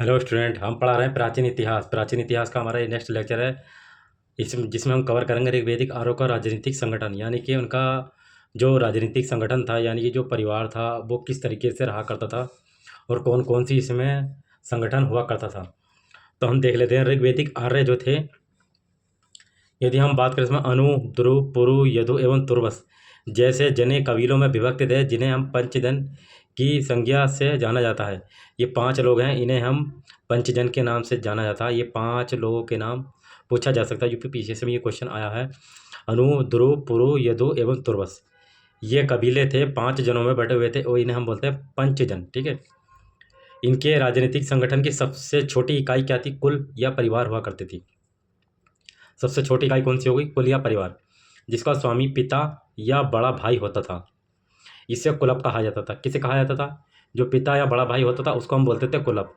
Hello student, हम पढ़ा रहे हैं प्राचीन इतिहास। प्राचीन इतिहास का हमारा ये नेक्स्ट लेक्चर है। जिसमें हम कवर करेंगे ऋग्वेदिक आर्यों का राजनीतिक संगठन, यानी कि उनका जो राजनीतिक संगठन था, यानी कि जो परिवार था वो किस तरीके से रहा करता था और कौन कौन सी इसमें संगठन हुआ करता था। तो हम देख लेते हैं ऋग्वेदिक आर्य जो थे। यदि हम बात करें इसमें अनु, ध्रुव, पुरु, यदु एवं तुर्वस जैसे जने कबीलों में विभक्त थे, जिन्हें हम पंचजन की संज्ञा से जाना जाता है। ये 5 लोग हैं, इन्हें हम पंचजन के नाम से जाना जाता है। ये 5 लोगों के नाम पूछा जा सकता है, यूपी पीछे से भी ये क्वेश्चन आया है। अनु, ध्रुव, पुरु, यदु एवं तुर्वस ये कबीले थे, 5 जनों में बटे हुए थे और इन्हें हम बोलते हैं पंचजन। ठीक है। इनके राजनीतिक संगठन की सबसे छोटी इकाई क्या थी? कुल या परिवार हुआ करती थी। सबसे छोटी इकाई कौन सी होगी? कुल या परिवार, जिसका स्वामी पिता या बड़ा भाई होता था। इसे कुलप कहा जाता था। किसे कहा जाता था? जो पिता या बड़ा भाई होता था उसको हम बोलते थे कुलप।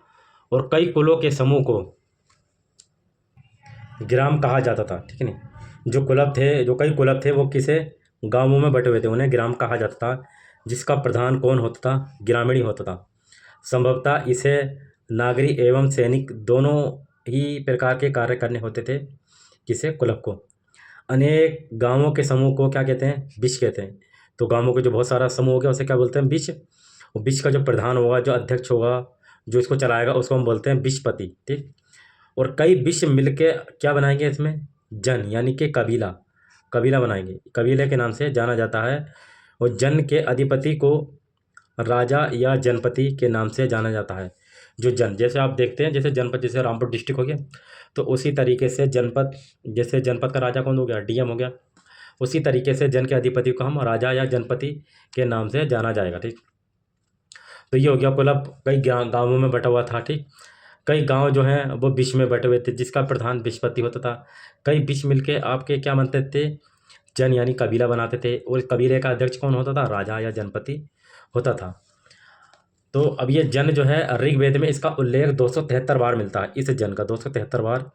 और कई कुलों के समूह को ग्राम कहा जाता था। ठीक है नहीं, जो कुलप थे, जो कई कुलप थे वो किसे गांवों में बटे हुए थे, उन्हें ग्राम कहा जाता था। जिसका प्रधान कौन होता था? ग्रामीणी होता था। संभवतः इसे नागरी एवं सैनिक दोनों ही प्रकार के कार्य करने होते थे। किसे? कुलप को। अनेक गांवों के समूह को क्या कहते हैं? बिश कहते हैं। तो गांवों के जो बहुत सारा समूह हो गया उसे क्या बोलते हैं? बिश। और बिश का जो प्रधान होगा, जो अध्यक्ष होगा, जो इसको चलाएगा, उसको हम बोलते हैं बिशपति। ठीक। और कई बिश मिलके क्या बनाएंगे इसमें? जन, यानी कि कबीला। कबीला बनाएंगे, कबीले के नाम से जाना जाता है। और जन के अधिपति को राजा या जनपति के नाम से जाना जाता है। जो जन, जैसे आप देखते हैं, जैसे जनपद, जैसे रामपुर डिस्ट्रिक्ट हो गया, तो उसी तरीके से जनपद, जैसे जनपद का राजा कौन हो गया? डीएम हो गया। उसी तरीके से जन के अधिपति को हम राजा या जनपति के नाम से जाना जाएगा। ठीक। तो ये हो गया कुलप, कई गांवों में बटा हुआ था। ठीक। कई गांव जो हैं वो विष में बटे हुए थे, जिसका प्रधान विषपति होता था। कई विष मिलके आपके क्या बनते थे? जन, यानी कबीला बनाते थे। और इस कबीले का अध्यक्ष कौन होता था? राजा या जनपति होता था। तो अब ये जन जो है, ऋग्वेद में इसका उल्लेख 273 बार मिलता है। इस जन का 273 बार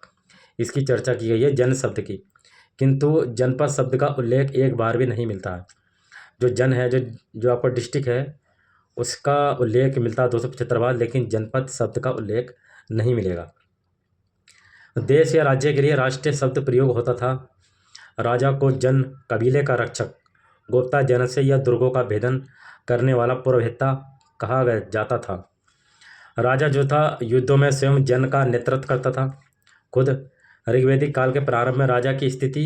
इसकी चर्चा की गई है, जन शब्द की। किंतु जनपद शब्द का उल्लेख एक बार भी नहीं मिलता है। जो जन है, जो जो आपका डिस्ट्रिक्ट है, उसका उल्लेख मिलता है 275 बार, लेकिन जनपद शब्द का उल्लेख नहीं मिलेगा। देश या राज्य के लिए राष्ट्रीय शब्द प्रयोग होता था। राजा को जन, कबीले का रक्षक, गोप्ता जनस्य या दुर्गों का भेदन करने वाला पुरोहिता कहा जाता था। राजा जो था युद्धों में स्वयं जन का नेतृत्व करता था खुद। ऋग्वैदिक काल के प्रारंभ में राजा की स्थिति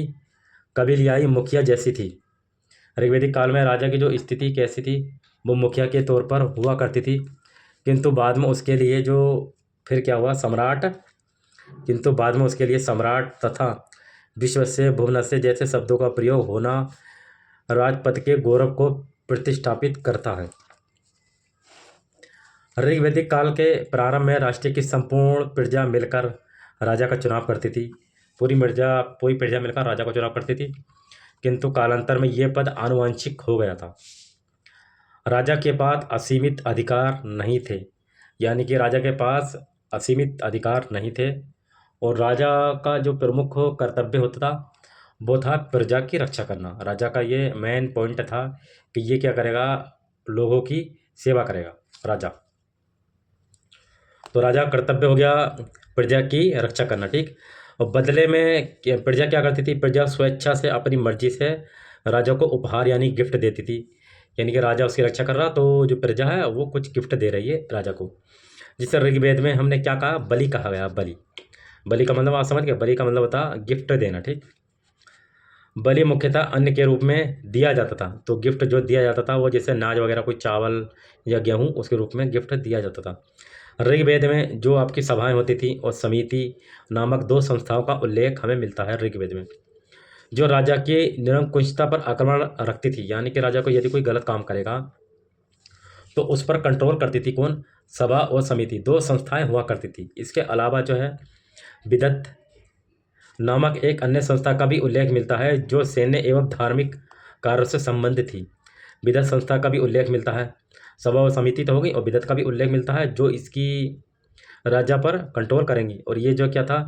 कबीलियाई मुखिया जैसी थी। ऋग्वैदिक काल में राजा की जो स्थिति कैसी थी? वो मुखिया के तौर पर हुआ करती थी। किंतु बाद में उसके लिए जो फिर क्या हुआ? सम्राट। किंतु बाद में उसके लिए सम्राट तथा विश्व से, भुवन से जैसे शब्दों का प्रयोग होना राजपद के गौरव को प्रतिष्ठापित करता है। ऋग्वैदिक काल के प्रारंभ में राष्ट्र की संपूर्ण प्रजा मिलकर राजा का चुनाव करती थी। पूरी प्रजा मिलकर राजा का चुनाव करती थी। किंतु कालांतर में ये पद आनुवंशिक हो गया था। राजा के पास असीमित अधिकार नहीं थे, यानी कि राजा के पास असीमित अधिकार नहीं थे। और राजा का जो प्रमुख कर्तव्य होता था वो था प्रजा की रक्षा करना। राजा का ये मेन पॉइंट था कि ये क्या करेगा? लोगों की सेवा करेगा राजा। तो राजा का कर्तव्य हो गया प्रजा की रक्षा करना। ठीक। और बदले में प्रजा क्या करती थी? प्रजा स्वेच्छा से, अपनी मर्जी से राजा को उपहार यानी गिफ्ट देती थी। यानी कि राजा उसकी रक्षा कर रहा, तो जो प्रजा है वो कुछ गिफ्ट दे रही है राजा को। जिससे ऋग्वेद में हमने क्या कहा? बलि कहा गया। बलि, बलि का मतलब आप समझ गए? बलि का मतलब होता गिफ्ट देना। ठीक। बलि मुख्यतः अन्न के रूप में दिया जाता था। तो गिफ्ट जो दिया जाता था वो जैसे अनाज वगैरह, कोई चावल या गेहूं, उसके रूप में गिफ्ट दिया जाता था। ऋग्वेद में जो आपकी सभाएं होती थी और समिति नामक 2 संस्थाओं का उल्लेख हमें मिलता है ऋग्वेद में, जो राजा की निरंकुशता पर आक्रमण रखती थी। यानी कि राजा को यदि कोई गलत काम करेगा तो उस पर कंट्रोल करती थी कौन? सभा और समिति, 2 संस्थाएं हुआ करती थी। इसके अलावा जो है विदत नामक एक अन्य संस्था का भी उल्लेख मिलता है, जो सैन्य एवं धार्मिक कार्यों से संबंधित थी। विदत संस्था का भी उल्लेख मिलता है। सभा और समिति तो हो गई, और विदत का भी उल्लेख मिलता है, जो इसकी राजा पर कंट्रोल करेंगी। और ये जो क्या था?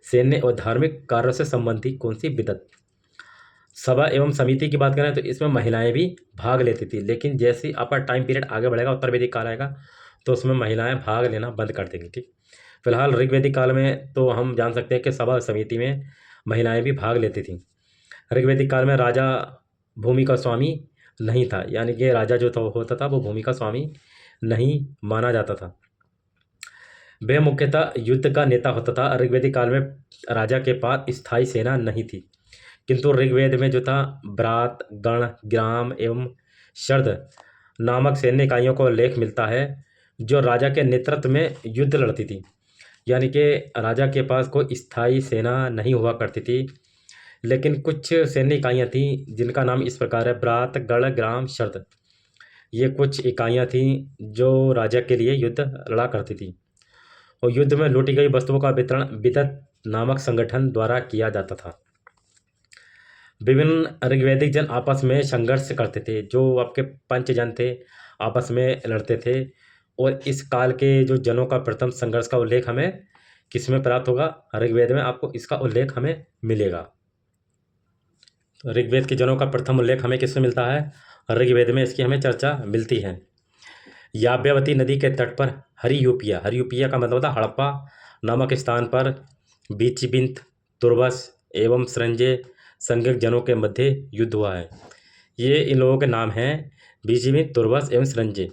सैन्य और धार्मिक कार्यों से संबंधित कौन सी? विदत। सभा एवं समिति की बात करें तो इसमें महिलाएं भी भाग लेती थी, लेकिन जैसे आपका टाइम पीरियड आगे बढ़ेगा, उत्तर वैदिक काल आएगा, तो उसमें महिलाएं भाग लेना बंद कर देंगी। ठीक, फिलहाल ऋग्वेदिक काल में तो हम जान सकते हैं कि सभा समिति में महिलाएं भी भाग लेती थीं। ऋग्वेदिक काल में राजा भूमि का स्वामी नहीं था, यानी कि राजा जो था होता था वो भूमि का स्वामी नहीं माना जाता था। वह मुख्यतः युद्ध का नेता होता था। ऋग्वेदिक काल में राजा के पास स्थायी सेना नहीं थी, किंतु ऋग्वेद में जो था ब्रात, गण, ग्राम एवं शर्द नामक सैन्य इकाइयों का उल्लेख मिलता है जो राजा के नेतृत्व में युद्ध लड़ती थी। यानी कि राजा के पास कोई स्थायी सेना नहीं हुआ करती थी, लेकिन कुछ सैन्य इकाइयाँ थीं जिनका नाम इस प्रकार है: ब्रात, गण, ग्राम, शर्द। ये कुछ इकाइयाँ थीं जो राजा के लिए युद्ध लड़ा करती थी, और युद्ध में लूटी गई वस्तुओं का वितरण विदत नामक संगठन द्वारा किया जाता था। विभिन्न ऋग्वैदिक जन आपस में संघर्ष करते थे। जो आपके पंचजन थे आपस में लड़ते थे, और इस काल के जो जनों का प्रथम संघर्ष का उल्लेख हमें किस में प्राप्त होगा? ऋग्वेद में आपको इसका उल्लेख हमें मिलेगा। तो ऋग्वेद के जनों का प्रथम उल्लेख हमें किसमें मिलता है? ऋग्वेद में इसकी हमें चर्चा मिलती है। याज्ञवल्की नदी के तट पर हरियूपिया, हरियूपिया का मतलब होता हड़प्पा नामक स्थान पर बीचिबिंत, तुर्बस एवं संजय संज्ञक जनों के मध्य युद्ध हुआ है। ये इन लोगों के नाम हैं, बीचिबिंत, तुर्बस एवं संजय।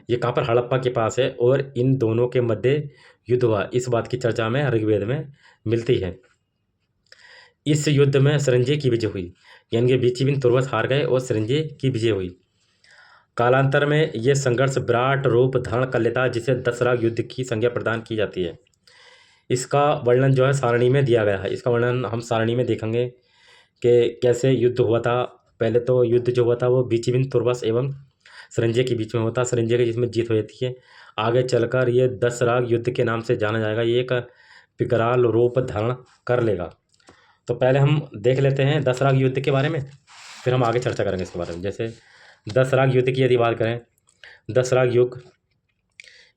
ये कहाँ पर? हड़प्पा के पास है, और इन दोनों के मध्य युद्ध हुआ, इस बात की चर्चा में ऋग्वेद में मिलती है। इस युद्ध में संजय की विजय हुई, यानी कि बीचिबिंत, तुर्बस हार गए और संजय की विजय हुई। कालांतर में ये संघर्ष विराट रूप धारण कर लेता है, जिसे दशराग युद्ध की संज्ञा प्रदान की जाती है। इसका वर्णन जो है सारणी में दिया गया है। इसका वर्णन हम सारणी में देखेंगे कि कैसे युद्ध हुआ था। पहले तो युद्ध जो हुआ था वो बीचिबिंत, तुर्बस एवं संजय के बीच में होता, संजय की जिसमें जीत हो जाती है। आगे चलकर ये दशराग युद्ध के नाम से जाना जाएगा, ये एक विकराल रूप धारण कर लेगा। तो पहले हम देख लेते हैं दशराग युद्ध के बारे में, फिर हम आगे चर्चा करेंगे इसके बारे में। जैसे दशराग युद्ध की यदि बात करें, दशराग युद्ध,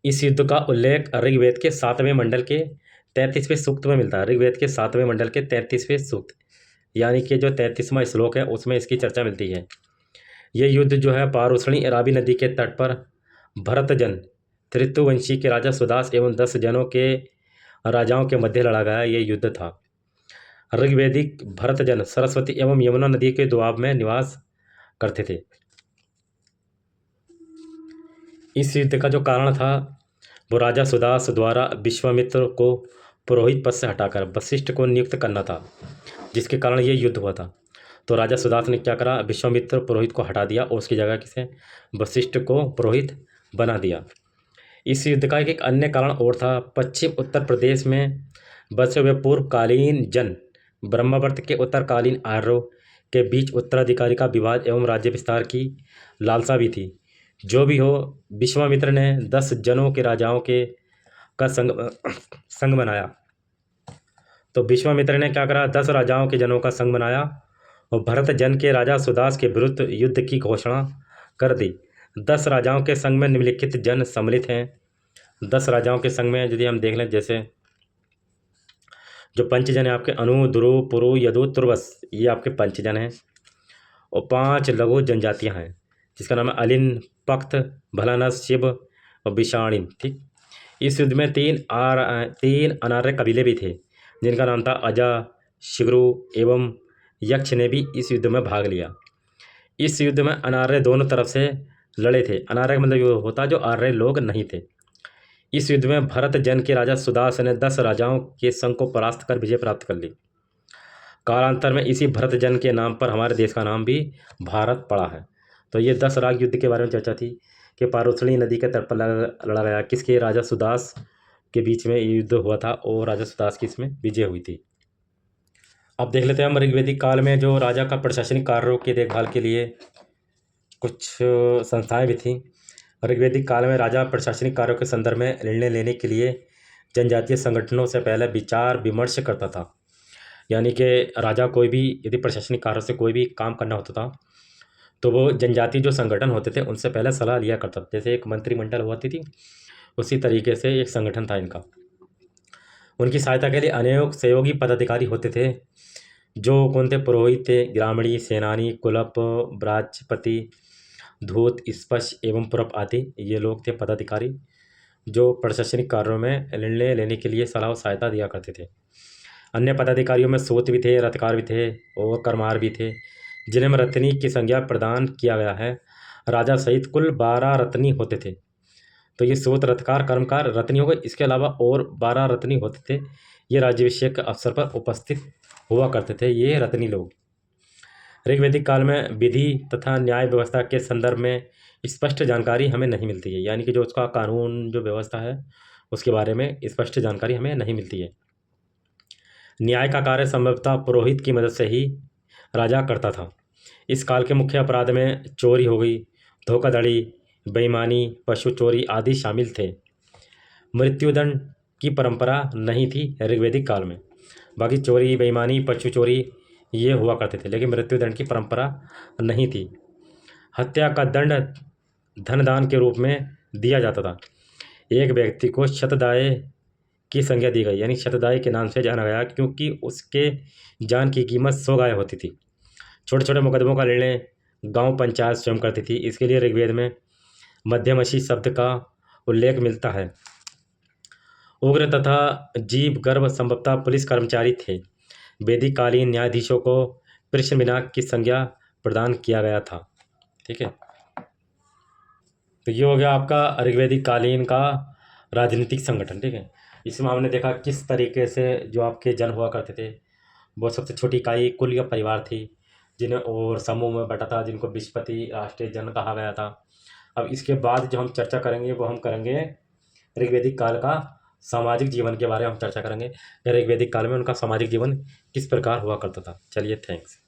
इस युद्ध का उल्लेख ऋग्वेद के 7वें मंडल के 33वें सूक्त में मिलता है। ऋग्वेद के 7वें मंडल के 33वें सूक्त, यानी कि जो 33वां श्लोक है उसमें इसकी चर्चा मिलती है। ये युद्ध जो है पारुषणी रावी नदी के तट पर भरतजन त्रितुवंशी के राजा सुदास एवं 10 जनों के राजाओं के मध्य लड़ा गया ये युद्ध था। ऋग्वेदिक भरतजन सरस्वती एवं यमुना नदी के दोआब में निवास करते थे। इस युद्ध का जो कारण था वो राजा सुदास द्वारा विश्वामित्र को पुरोहित पद से हटाकर वशिष्ठ को नियुक्त करना था, जिसके कारण ये युद्ध हुआ था। तो राजा सुदास ने क्या करा? विश्वामित्र पुरोहित को हटा दिया और उसकी जगह किसे? वशिष्ठ को पुरोहित बना दिया। इस युद्ध का एक अन्य कारण और था। पश्चिम उत्तर प्रदेश में बसे हुए पूर्वकालीन जन ब्रह्मावर्त के उत्तरकालीन आर्यों के बीच उत्तराधिकारी का विवाद एवं राज्य विस्तार की लालसा भी थी। जो भी हो, विश्वामित्र ने 10 जनों के राजाओं के का संग बनाया। तो विश्वामित्र ने क्या करा? 10 राजाओं के जनों का संग बनाया और भरत जन के राजा सुदास के विरुद्ध युद्ध की घोषणा कर दी। 10 राजाओं के संग में निम्नलिखित जन सम्मिलित हैं। 10 राजाओं के संग में यदि हम देख लें, जैसे जो पंचजन है आपके अनु, दुरु, पुरु, यदु, तुर्बस, ये आपके पंचजन हैं। और 5 लघु जनजातियां हैं, जिसका नाम है अलिन, पख्त, भलानस, शिव और विषाणिन। ठीक, इस युद्ध में 3 अनार्य कबीले भी थे, जिनका नाम था अजा, शिग्रु एवं यक्ष ने भी इस युद्ध में भाग लिया। इस युद्ध में अनार्य दोनों तरफ से लड़े थे। अनार्य का मतलब ये होता जो आर्य लोग नहीं थे। इस युद्ध में भरत जन के राजा सुदास ने 10 राजाओं के संग को परास्त कर विजय प्राप्त कर ली। कालांतर में इसी भरत जन के नाम पर हमारे देश का नाम भी भारत पड़ा है। तो ये दशराग युद्ध के बारे में चर्चा थी कि पारुषणी नदी के तट पर लड़ा गया, किसके? राजा सुदास के बीच में ये युद्ध हुआ था और राजा सुदास की इसमें विजय हुई थी। अब देख लेते हैं हम ऋग्वेदिक काल में जो राजा का प्रशासनिक कार्यों की देखभाल के लिए कुछ संस्थाएं भी थीं। ऋग्वेदिक काल में राजा प्रशासनिक कार्यों के संदर्भ में निर्णय लेने के लिए जनजातीय संगठनों से पहले विचार विमर्श करता था। यानी कि राजा कोई भी यदि प्रशासनिक कार्यों से कोई भी काम करना होता था तो वो जनजातीय जो संगठन होते थे उनसे पहले सलाह लिया करता था। जैसे एक मंत्रिमंडल होती थी, उसी तरीके से एक संगठन था इनका। उनकी सहायता के लिए अनेक सहयोगी पदाधिकारी होते थे, जो कौन थे? पुरोहित थे, ग्रामीणी, सेनानी, कुलप, ब्राजपति, धूत, स्पश एवं पुरप आदि ये लोग थे पदाधिकारी। जो प्रशासनिक कार्यों में निर्णय लेने के लिए सलाह और सहायता दिया करते थे। अन्य पदाधिकारियों में सूत भी थे, रथकार भी थे और करमार भी थे, जिन्हें रत्नी की संज्ञा प्रदान किया गया है। राजा सहित कुल 12 रत्नी होते थे। तो ये सूत, रथकार, कर्मकार, रत्नी हो गए। इसके अलावा और 12 रत्नी होते थे। ये राज्याभिषेक के अवसर पर उपस्थित हुआ करते थे, ये रत्नी लोग। ऋग्वैदिक काल में विधि तथा न्याय व्यवस्था के संदर्भ में स्पष्ट जानकारी हमें नहीं मिलती है, यानी कि जो उसका कानून, जो व्यवस्था है, उसके बारे में स्पष्ट जानकारी हमें नहीं मिलती है। न्याय का कार्य संभवतः पुरोहित की मदद से ही राजा करता था। इस काल के मुख्य अपराध में चोरी हो गई, धोखाधड़ी, बेईमानी, पशु चोरी आदि शामिल थे। मृत्युदंड की परंपरा नहीं थी ऋग्वैदिक काल में। बाकी चोरी, बेईमानी, पशु चोरी ये हुआ करते थे, लेकिन मृत्युदंड की परंपरा नहीं थी। हत्या का दंड धनदान के रूप में दिया जाता था। एक व्यक्ति को शतदाय की संज्ञा दी गई, यानी शतदाई के नाम से जाना गया, क्योंकि उसके जान की कीमत 100 गाय होती थी। छोटे छोटे मुकदमों का निर्णय गांव पंचायत स्वयं करती थी। इसके लिए ऋग्वेद में मध्यमशी शब्द का उल्लेख मिलता है। उग्र तथा जीव गर्भ संभवतः पुलिस कर्मचारी थे। वैदिक कालीन न्यायाधीशों को कृष्ण बिनाक की संज्ञा प्रदान किया गया था। ठीक है, तो ये हो गया आपका ऋग्वैदिक कालीन का राजनीतिक संगठन। ठीक है, इसमें हमने देखा किस तरीके से जो आपके जन हुआ करते थे, वो सबसे छोटी इकाई कुल या परिवार थी, जिन्हें और समूह में बटा था, जिनको विस्पति राष्ट्रीय जन कहा गया था। अब इसके बाद जो हम चर्चा करेंगे वो हम करेंगे ऋग्वैदिक काल का सामाजिक जीवन के बारे में हम चर्चा करेंगे। ऋग्वैदिक काल में उनका सामाजिक जीवन किस प्रकार हुआ करता था। चलिए, थैंक्स।